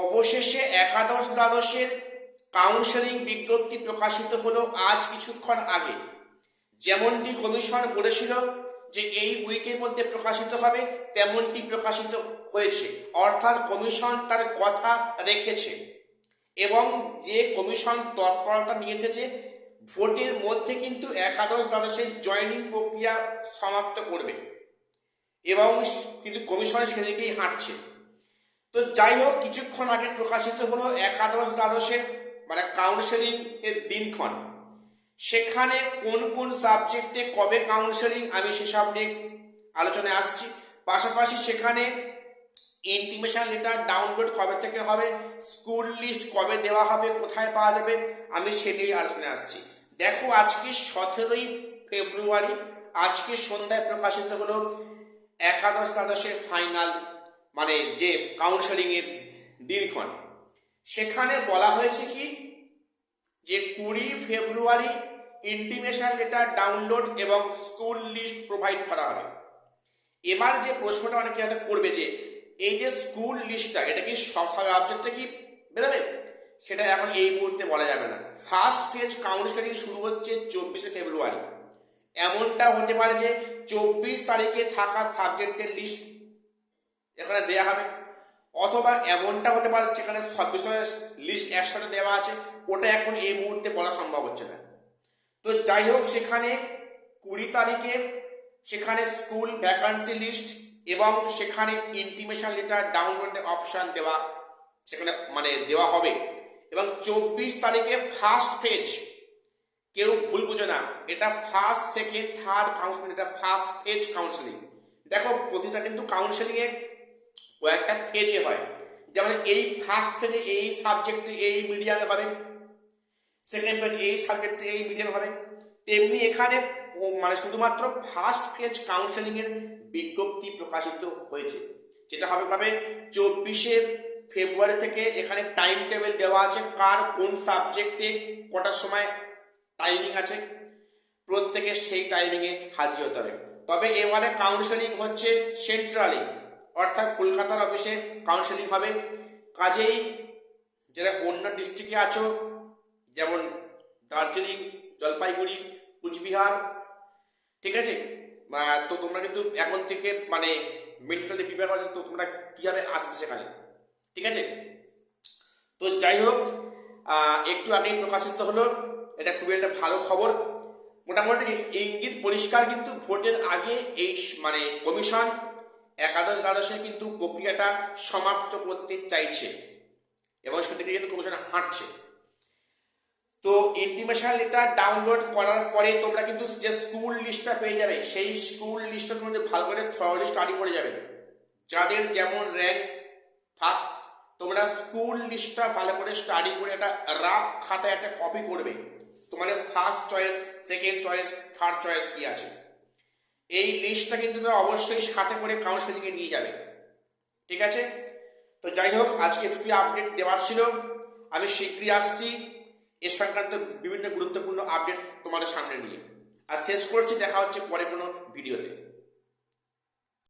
অবশেষে একাদশ দ্বাদশের কাউন্সেলিং বিজ্ঞপ্তি প্রকাশিত হলো আজ কিছুক্ষণ আগে। যেমনটি কমিশন বলেছিল যে এই উইকের মধ্যে প্রকাশিত হবে, তেমনটি প্রকাশিত হয়েছে। অর্থাৎ কমিশন তার কথা রেখেছে এবং যে কমিশন তৎপরতা নিয়ে এসেছে ভোটের মধ্যে কিন্তু একাদশ দ্বাদশের জয়েনিং প্রক্রিয়া সমাপ্ত করবে এবং কিন্তু কমিশন সেদিকেই হাঁটছে। তো যাই হোক, কিছুক্ষণ আগে প্রকাশিত হলো একাদশ দ্বাদশের মানে কাউন্সেলিং এর দিনক্ষণ। সেখানে কোন কোন সাবজেক্টে কবে কাউন্সেলিং আমি সেসব নিয়ে আলোচনায় আসছি। পাশাপাশি সেখানে ইন্টিমেশন লেটার ডাউনলোড কবে থেকে হবে, স্কুল লিস্ট কবে দেওয়া হবে, কোথায় পাওয়া যাবে, আমি সে নিয়ে আলোচনায় আসছি। দেখো, আজকে 17ই ফেব্রুয়ারি, আজকে সন্ধ্যায় প্রকাশিত হলো একাদশ দ্বাদশের ফাইনাল মানে যে কাউন্সেলিং এর দিনক্ষণ। সেখানে বলা হয়েছে কি যে 20 ফেব্রুয়ারি ইন্টিমেশন লেটার ডাউনলোড এবং স্কুল লিস্ট প্রোভাইড করা হবে। এবার যে প্রশ্নটা অনেকে হয়তো করবে যে এই যে স্কুল লিস্টটা, এটা কি সব সাবজেক্টে কি বেরোবে, সেটা এখন এই মুহূর্তে বলা যাবে না। ফার্স্ট ফেজ কাউন্সেলিং শুরু হচ্ছে 24শে ফেব্রুয়ারি। এমনটা হতে পারে যে 24 তারিখে থাকা সাবজেক্টের লিস্ট এখানে দেওয়া হবে, অথবা এমনটা হতে পারে সেখানে সব বিষয়ের লিস্ট একসাথে দেওয়া আছে, ওটা এখন এই মুহূর্তে বলা সম্ভব হচ্ছে না। তো যাই হোক, সেখানে 20 তারিখে সেখানে স্কুল ভ্যাকান্সি লিস্ট এবং সেখানে ইন্টিমেশন লেটার ডাউনলোডের অপশন দেওয়া সেখানে মানে দেওয়া হবে। এবং 24 তারিখে ফার্স্ট ফেজ, কেউ ভুল বুঝে না, এটা ফার্স্ট সেকেন্ড থার্ড কাউন্সেলিং, এটা ফার্স্ট ফেজ কাউন্সেলিং। দেখো, প্রতিটা কিন্তু কাউন্সেলিং এ কয়েকটা ফেজে হয়। যেমন এই ফার্স্ট ফেজে এই সাবজেক্টে এই মিডিয়ামে হবে, সেকেন্ড ফেজ এই সাবজেক্টে এই মিডিয়ামে হবে, তেমনি এখানে মানে শুধুমাত্র ফার্স্ট ফেজ কাউন্সেলিং এর বিজ্ঞপ্তি প্রকাশিত হয়েছে। যেটা হবে 24শে ফেব্রুয়ারি থেকে এখানে টাইম টেবিল দেওয়া আছে, কার কোন সাবজেক্টে কটার সময় টাইমিং আছে, প্রত্যেকে সেই টাইমিংয়ে হাজির হতে হবে। তবে এবারে কাউন্সেলিং হচ্ছে সেন্ট্রালি, অর্থাৎ কলকাতার অফিসে কাউন্সেলিং হবে। কাজেই যারা অন্য ডিস্ট্রিক্টে আছো, যেমন দার্জিলিং, জলপাইগুড়ি, কুচবিহার, ঠিক আছে, তো তোমরা কিন্তু এখন থেকে মানে মেন্টালি প্রিপেয়ার করা, তো তোমরা কীভাবে আসবে সেখানে, ঠিক আছে। তো যাই হোক, একটু আগেই প্রকাশিত হলো, এটা খুবই একটা ভালো খবর। মোটামুটি ইঙ্গিত পরিষ্কার, কিন্তু ভোটের আগে এই মানে কমিশন একাদশ দ্বাদশে কিন্তু প্রক্রিয়াটা সমাপ্ত করতে চাইছে এবং সেদিকে কিন্তু কমিশন হাঁটছে। তো ইন্টিমেশন লেটার ডাউনলোড করার পরে তোমরা কিন্তু যে স্কুল লিস্টটা পেয়ে যাবে, সেই স্কুল লিস্টের মধ্যে ভালো করে থরলি স্টাডি করে যাবে। যাদের যেমন র্যাঙ্ক থাক, তোমরা স্কুল লিস্টটা ভালো করে স্টাডি করে একটা রাফ খাতায় একটা কপি করবে, তোমাদের first choice, second choice, third choice কি আছে, এই লিস্টটা কিন্তু তোমরা অবশ্যই সাথে করে কাউন্সেলিংয়ে নিয়ে যাবে, ঠিক আছে। তো যাই হোক, আজকে এটুকুই আপডেট দেওয়ার ছিল। আমি শীঘ্রই আসছি এ সংক্রান্ত বিভিন্ন গুরুত্বপূর্ণ আপডেট তোমাদের সামনে নিয়ে। আর শেষ করছি, দেখা হচ্ছে পরে কোনো ভিডিওতে।